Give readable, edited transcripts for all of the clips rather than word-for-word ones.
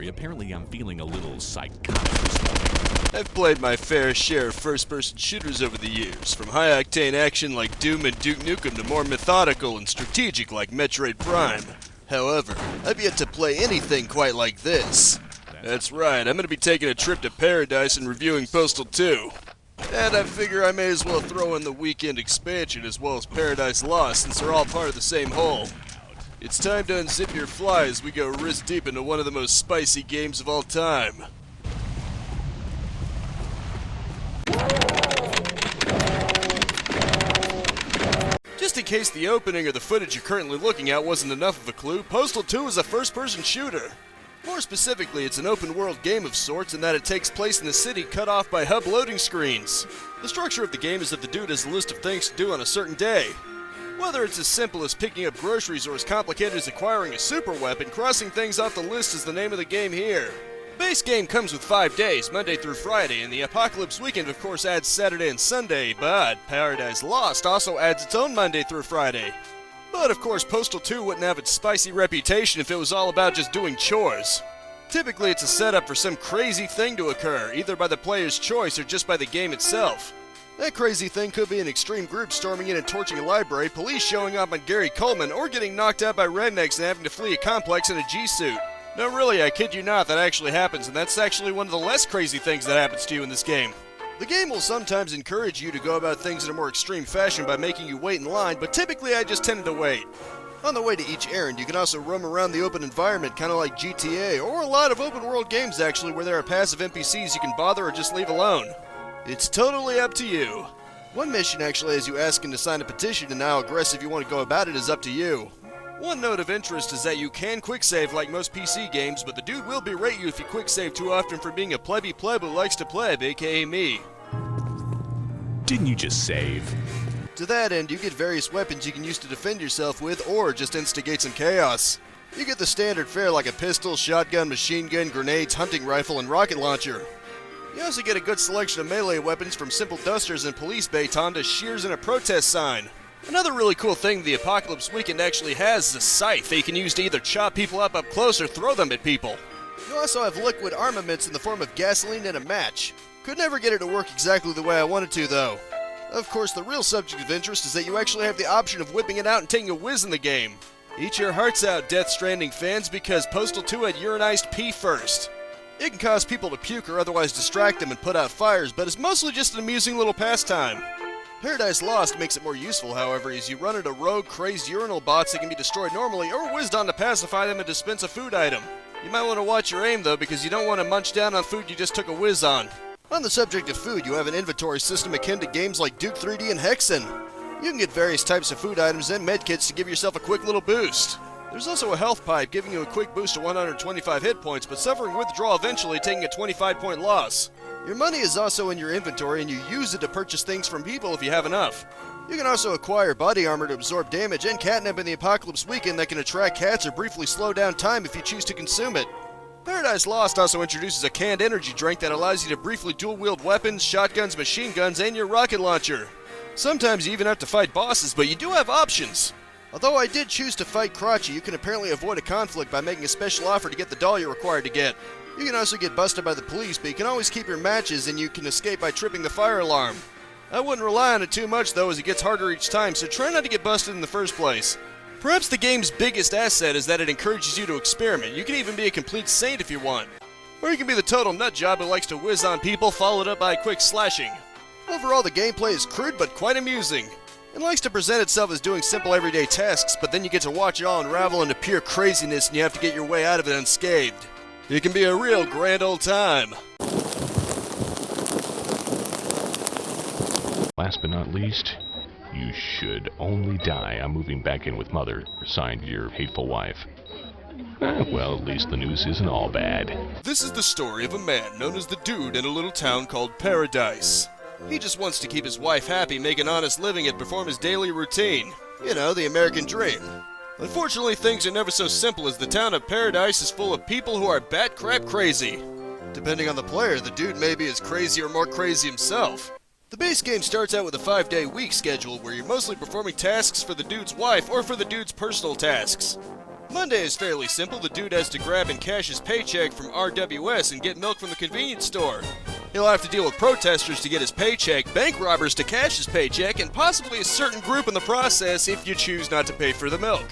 sorry. Apparently I'm feeling a little psychotic this morning. I've played my fair share of first-person shooters over the years, from high-octane action like Doom and Duke Nukem to more methodical and strategic like Metroid Prime. However, I've yet to play anything quite like this. That's right, I'm going to be taking a trip to Paradise and reviewing Postal 2. And I figure I may as well throw in the weekend expansion as well as Paradise Lost since they're all part of the same whole. It's time to unzip your fly as we go wrist deep into one of the most spicy games of all time. Just in case the opening or the footage you're currently looking at wasn't enough of a clue, Postal 2 is a first-person shooter. More specifically, it's an open-world game of sorts in that it takes place in a city cut off by hub loading screens. The structure of the game is that the dude has a list of things to do on a certain day. Whether it's as simple as picking up groceries or as complicated as acquiring a super weapon, crossing things off the list is the name of the game here. The base game comes with 5 days, Monday through Friday, and the Apocalypse Weekend of course adds Saturday and Sunday, but Paradise Lost also adds its own Monday through Friday. But of course Postal 2 wouldn't have its spicy reputation if it was all about just doing chores. Typically it's a setup for some crazy thing to occur, either by the player's choice or just by the game itself. That crazy thing could be an extreme group storming in and torching a library, police showing up on Gary Coleman, or getting knocked out by rednecks and having to flee a complex in a G-suit. No really, I kid you not, that actually happens, and that's actually one of the less crazy things that happens to you in this game. The game will sometimes encourage you to go about things in a more extreme fashion by making you wait in line, but typically I just tended to wait. On the way to each errand, you can also roam around the open environment, kind of like GTA, or a lot of open world games actually, where there are passive NPCs you can bother or just leave alone. It's totally up to you. One mission actually has you asking to sign a petition, and how aggressive you want to go about it is up to you. One note of interest is that you can quick save like most PC games, but the dude will berate you if you quick save too often for being a plebby pleb who likes to pleb, aka me. Didn't you just save? To that end, you get various weapons you can use to defend yourself with or just instigate some chaos. You get the standard fare like a pistol, shotgun, machine gun, grenades, hunting rifle, and rocket launcher. You also get a good selection of melee weapons from simple dusters and police baton to shears and a protest sign. Another really cool thing the Apocalypse Weekend actually has is a scythe that you can use to either chop people up close or throw them at people. You also have liquid armaments in the form of gasoline and a match. Could never get it to work exactly the way I wanted to though. Of course, the real subject of interest is that you actually have the option of whipping it out and taking a whiz in the game. Eat your hearts out, Death Stranding fans, because Postal 2 had urinized pee first. It can cause people to puke or otherwise distract them and put out fires, but it's mostly just an amusing little pastime. Paradise Lost makes it more useful, however, as you run into rogue, crazed urinal bots that can be destroyed normally or whizzed on to pacify them and dispense a food item. You might want to watch your aim though, because you don't want to munch down on food you just took a whiz on. On the subject of food, you have an inventory system akin to games like Duke 3D and Hexen. You can get various types of food items and medkits to give yourself a quick little boost. There's also a health pipe giving you a quick boost to 125 hit points, but suffering withdrawal eventually, taking a 25-point loss. Your money is also in your inventory, and you use it to purchase things from people if you have enough. You can also acquire body armor to absorb damage and catnip in the Apocalypse Weekend that can attract cats or briefly slow down time if you choose to consume it. Paradise Lost also introduces a canned energy drink that allows you to briefly dual-wield weapons, shotguns, machine guns, and your rocket launcher. Sometimes you even have to fight bosses, but you do have options. Although I did choose to fight Crotchy, you can apparently avoid a conflict by making a special offer to get the doll you're required to get. You can also get busted by the police, but you can always keep your matches and you can escape by tripping the fire alarm. I wouldn't rely on it too much though, as it gets harder each time, so try not to get busted in the first place. Perhaps the game's biggest asset is that it encourages you to experiment. You can even be a complete saint if you want. Or you can be the total nutjob who likes to whiz on people, followed up by a quick slashing. Overall, the gameplay is crude but quite amusing. It likes to present itself as doing simple everyday tasks, but then you get to watch it all unravel into pure craziness and you have to get your way out of it unscathed. It can be a real grand old time. Last but not least, you should only die. I'm moving back in with Mother, signed your hateful wife. Well, at least the news isn't all bad. This is the story of a man known as the Dude in a little town called Paradise. He just wants to keep his wife happy, make an honest living, and perform his daily routine. You know, the American dream. Unfortunately, things are never so simple, as the town of Paradise is full of people who are bat crap crazy. Depending on the player, the dude may be as crazy or more crazy himself. The base game starts out with a 5-day week schedule where you're mostly performing tasks for the dude's wife or for the dude's personal tasks. Monday is fairly simple. The dude has to grab and cash his paycheck from RWS and get milk from the convenience store. He'll have to deal with protesters to get his paycheck, bank robbers to cash his paycheck, and possibly a certain group in the process if you choose not to pay for the milk.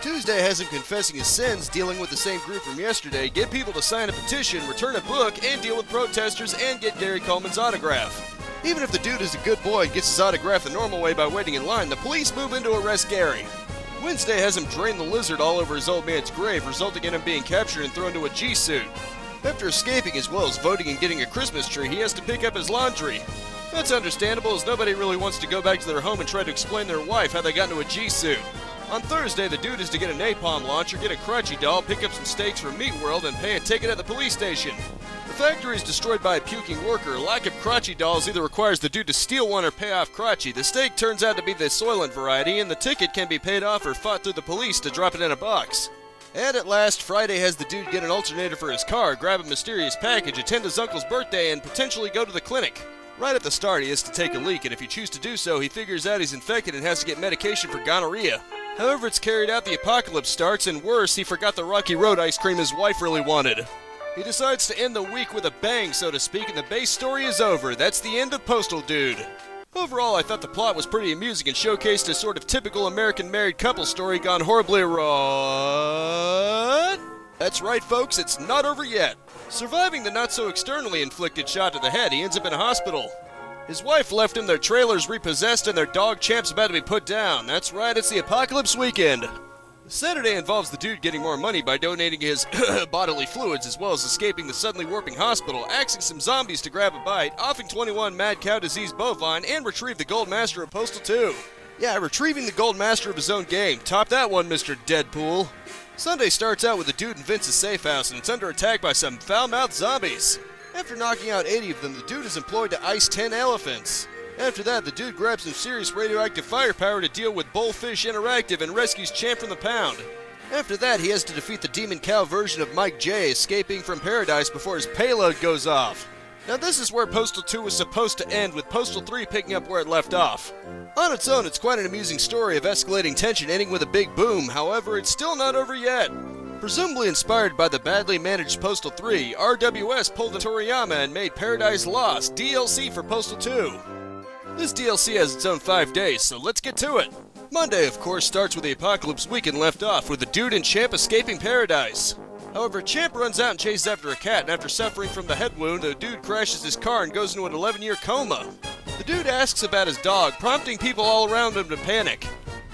Tuesday has him confessing his sins, dealing with the same group from yesterday, get people to sign a petition, return a book, and deal with protesters and get Gary Coleman's autograph. Even if the dude is a good boy and gets his autograph the normal way by waiting in line, the police move in to arrest Gary. Wednesday has him drain the lizard all over his old man's grave, resulting in him being captured and thrown to a G-suit. After escaping as well as voting and getting a Christmas tree, he has to pick up his laundry. That's understandable, as nobody really wants to go back to their home and try to explain to their wife how they got into a G-suit. On Thursday, the dude is to get a napalm launcher, get a crutchy doll, pick up some steaks from Meat World, and pay a ticket at the police station. The factory is destroyed by a puking worker. Lack of crotchy dolls either requires the dude to steal one or pay off crotchy. The steak turns out to be the Soylent variety, and the ticket can be paid off or fought through the police to drop it in a box. And at last, Friday has the dude get an alternator for his car, grab a mysterious package, attend his uncle's birthday, and potentially go to the clinic. Right at the start, he has to take a leak, and if you choose to do so, he figures out he's infected and has to get medication for gonorrhea. However, it's carried out, the apocalypse starts, and worse, he forgot the Rocky Road ice cream his wife really wanted. He decides to end the week with a bang, so to speak, and the base story is over. That's the end of Postal Dude. Overall, I thought the plot was pretty amusing and showcased a sort of typical American married couple story gone horribly wrong. That's right, folks, it's not over yet. Surviving the not-so-externally inflicted shot to the head, he ends up in a hospital. His wife left him their trailers repossessed and their dog Champ's about to be put down. That's right, it's the apocalypse weekend. Saturday involves the dude getting more money by donating his bodily fluids, as well as escaping the suddenly warping hospital, axing some zombies to grab a bite, offing 21 mad cow disease bovine, and retrieve the gold master of Postal 2. Yeah, retrieving the gold master of his own game. Top that one, Mr. Deadpool. Sunday starts out with the dude in Vince's safe house, and it's under attack by some foul-mouthed zombies. After knocking out 80 of them, the dude is employed to ice 10 elephants. After that, the dude grabs some serious radioactive firepower to deal with Bullfish Interactive and rescues Champ from the pound. After that, he has to defeat the demon cow version of Mike J, escaping from paradise before his payload goes off. Now this is where Postal 2 was supposed to end, with Postal 3 picking up where it left off. On its own, it's quite an amusing story of escalating tension ending with a big boom. However, it's still not over yet. Presumably inspired by the badly managed Postal 3, RWS pulled a Toriyama and made Paradise Lost DLC for Postal 2. This DLC has its own 5 days, so let's get to it. Monday, of course, starts with the apocalypse weekend left off, with the dude and Champ escaping paradise. However, Champ runs out and chases after a cat, and after suffering from the head wound, the dude crashes his car and goes into an 11-year coma. The dude asks about his dog, prompting people all around him to panic.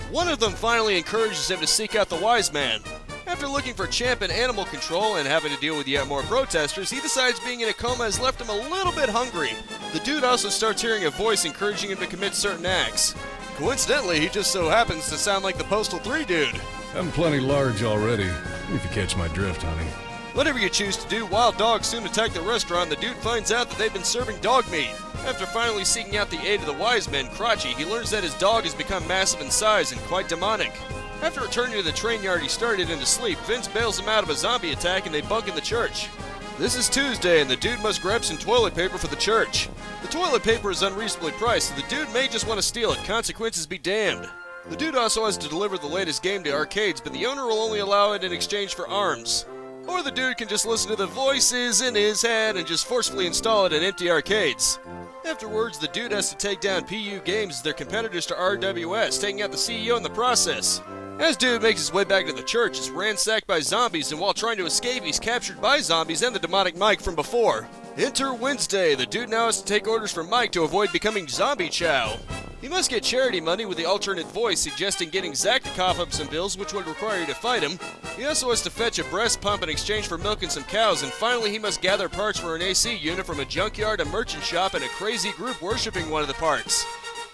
One of them finally encourages him to seek out the wise man. After looking for Champ in animal control and having to deal with yet more protesters, he decides being in a coma has left him a little bit hungry. The dude also starts hearing a voice encouraging him to commit certain acts. Coincidentally, he just so happens to sound like the Postal 3 dude. I'm plenty large already, if you catch my drift, honey. Whatever you choose to do, wild dogs soon attack the restaurant. The dude finds out that they've been serving dog meat. After finally seeking out the aid of the wise men, Crotchy, he learns that his dog has become massive in size and quite demonic. After returning to the train yard he started in to sleep, Vince bails him out of a zombie attack and they bunk in the church. This is Tuesday and the dude must grab some toilet paper for the church. The toilet paper is unreasonably priced, so the dude may just want to steal it. Consequences be damned. The dude also has to deliver the latest game to arcades, but the owner will only allow it in exchange for arms. Or the dude can just listen to the voices in his head and just forcefully install it in empty arcades. Afterwards, the dude has to take down PU Games as their competitors to RWS, taking out the CEO in the process. As dude makes his way back to the church, he's ransacked by zombies, and while trying to escape, he's captured by zombies and the demonic Mike from before. Enter Wednesday. The dude now has to take orders from Mike to avoid becoming zombie chow. He must get charity money with the alternate voice, suggesting getting Zach to cough up some bills, which would require you to fight him. He also has to fetch a breast pump in exchange for milking some cows, and finally he must gather parts for an AC unit from a junkyard, a merchant shop, and a crazy group worshipping one of the parts.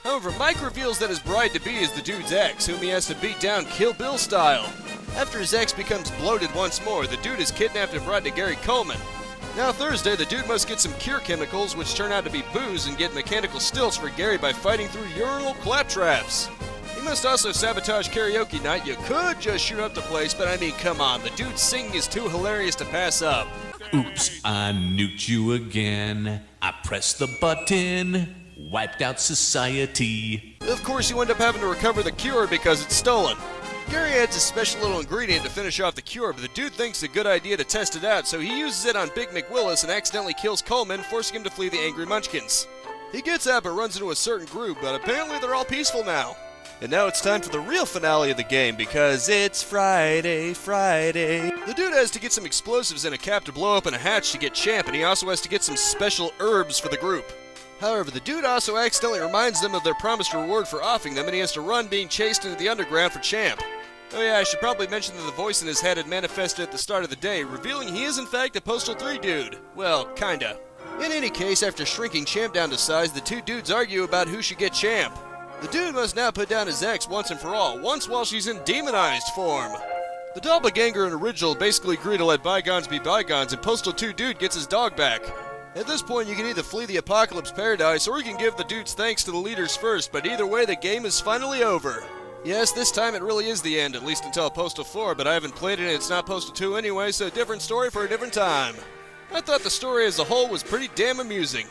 However, Mike reveals that his bride-to-be is the dude's ex, whom he has to beat down Kill Bill style. After his ex becomes bloated once more, the dude is kidnapped and brought to Gary Coleman. Now Thursday, the dude must get some cure chemicals, which turn out to be booze, and get mechanical stilts for Gary by fighting through urinal claptraps. He must also sabotage karaoke night. You could just shoot up the place, but I mean, come on, the dude's singing is too hilarious to pass up. Oops, I nuked you again. I pressed the button. Wiped out society. Of course, you end up having to recover the cure because it's stolen. Gary adds a special little ingredient to finish off the cure, but the dude thinks it's a good idea to test it out, so he uses it on Big McWillis and accidentally kills Coleman, forcing him to flee the angry Munchkins. He gets out but runs into a certain group, but apparently they're all peaceful now. And now it's time for the real finale of the game, because it's Friday. The dude has to get some explosives in a cap to blow open a hatch to get Champ, and he also has to get some special herbs for the group. However, the dude also accidentally reminds them of their promised reward for offing them, and he has to run being chased into the underground for Champ. Oh yeah, I should probably mention that the voice in his head had manifested at the start of the day, revealing he is in fact a Postal 3 dude. Well, kinda. In any case, after shrinking Champ down to size, the two dudes argue about who should get Champ. The dude must now put down his ex once and for all, once while she's in demonized form. The doppelganger and original basically agree to let bygones be bygones, and Postal 2 dude gets his dog back. At this point, you can either flee the apocalypse paradise, or you can give the dudes thanks to the leaders first, but either way, the game is finally over. Yes, this time it really is the end, at least until Postal 4, but I haven't played it and it's not Postal 2 anyway, so a different story for a different time. I thought the story as a whole was pretty damn amusing.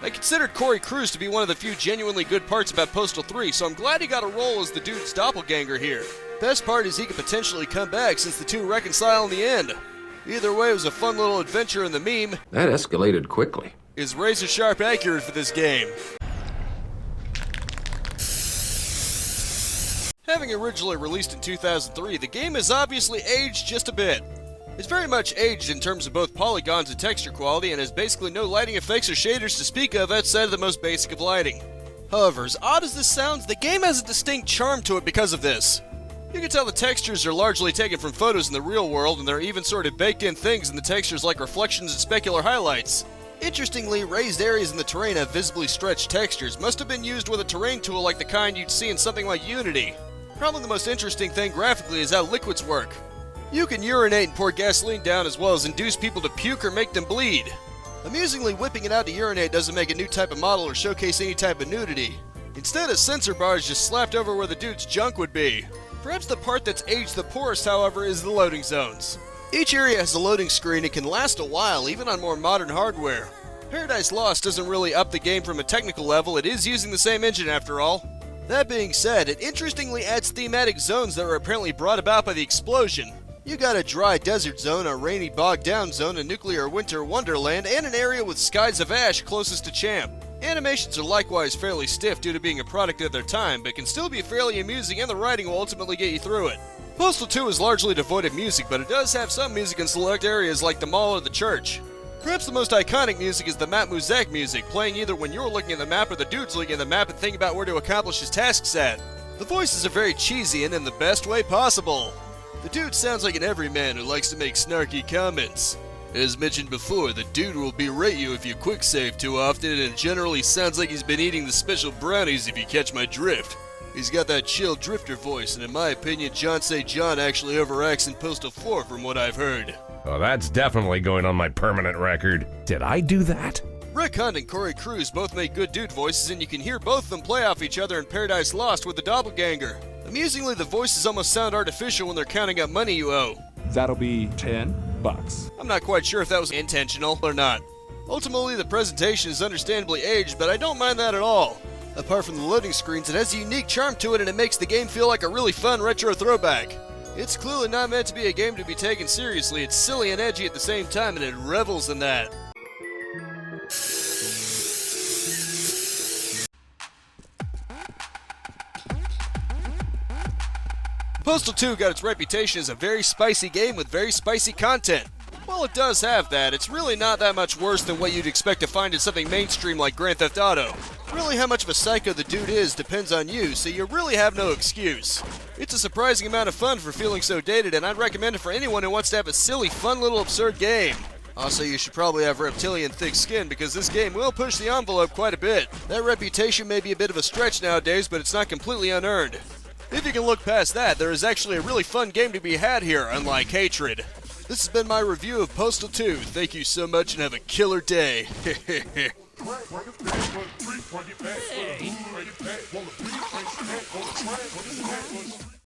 I considered Corey Cruz to be one of the few genuinely good parts about Postal 3, so I'm glad he got a role as the dude's doppelganger here. Best part is he could potentially come back since the two reconcile in the end. Either way, it was a fun little adventure, and the meme That escalated quickly. is razor sharp accurate for this game. Having originally released in 2003, the game has obviously aged just a bit. It's very much aged in terms of both polygons and texture quality, and has basically no lighting effects or shaders to speak of outside of the most basic of lighting. However, as odd as this sounds, the game has a distinct charm to it because of this. You can tell the textures are largely taken from photos in the real world, and there are even sort of baked-in things in the textures like reflections and specular highlights. Interestingly, raised areas in the terrain have visibly stretched textures, must have been used with a terrain tool like the kind you'd see in something like Unity. Probably the most interesting thing graphically is how liquids work. You can urinate and pour gasoline down as well as induce people to puke or make them bleed. Amusingly, whipping it out to urinate doesn't make a new type of model or showcase any type of nudity. Instead, a sensor bar is just slapped over where the dude's junk would be. Perhaps the part that's aged the poorest, however, is the loading zones. Each area has a loading screen and can last a while, even on more modern hardware. Paradise Lost doesn't really up the game from a technical level, it is using the same engine after all. That being said, it interestingly adds thematic zones that were apparently brought about by the explosion. You got a dry desert zone, a rainy bogged down zone, a nuclear winter wonderland, and an area with skies of ash closest to Champ. Animations are likewise fairly stiff due to being a product of their time, but can still be fairly amusing, and the writing will ultimately get you through it. Postal 2 is largely devoid of music, but it does have some music in select areas like the mall or the church. Perhaps the most iconic music is the Map Muzak music, playing either when you're looking at the map or the dude's looking at the map and thinking about where to accomplish his tasks at. The voices are very cheesy and in the best way possible. The dude sounds like an everyman who likes to make snarky comments. As mentioned before, the dude will berate you if you quick save too often, and generally sounds like he's been eating the special brownies if you catch my drift. He's got that chill drifter voice, and in my opinion, John St. John actually overacts in Postal 4 from what I've heard. Oh, that's definitely going on my permanent record. Did I do that? Rick Hunt and Corey Cruz both make good dude voices, and you can hear both of them play off each other in Paradise Lost with the doppelganger. Amusingly, the voices almost sound artificial when they're counting up money you owe. That'll be $10. I'm not quite sure if that was intentional or not. Ultimately, the presentation is understandably aged, but I don't mind that at all. Apart from the loading screens, it has a unique charm to it, and it makes the game feel like a really fun retro throwback. It's clearly not meant to be a game to be taken seriously. It's silly and edgy at the same time, and it revels in that. Postal 2 got its reputation as a very spicy game with very spicy content. While it does have that, it's really not that much worse than what you'd expect to find in something mainstream like Grand Theft Auto. Really, how much of a psycho the dude is depends on you, so you really have no excuse. It's a surprising amount of fun for feeling so dated, and I'd recommend it for anyone who wants to have a silly, fun little absurd game. Also, you should probably have reptilian thick skin, because this game will push the envelope quite a bit. That reputation may be a bit of a stretch nowadays, but it's not completely unearned. If you can look past that, there is actually a really fun game to be had here, unlike Hatred. This has been my review of Postal 2. Thank you so much and have a killer day. Hey.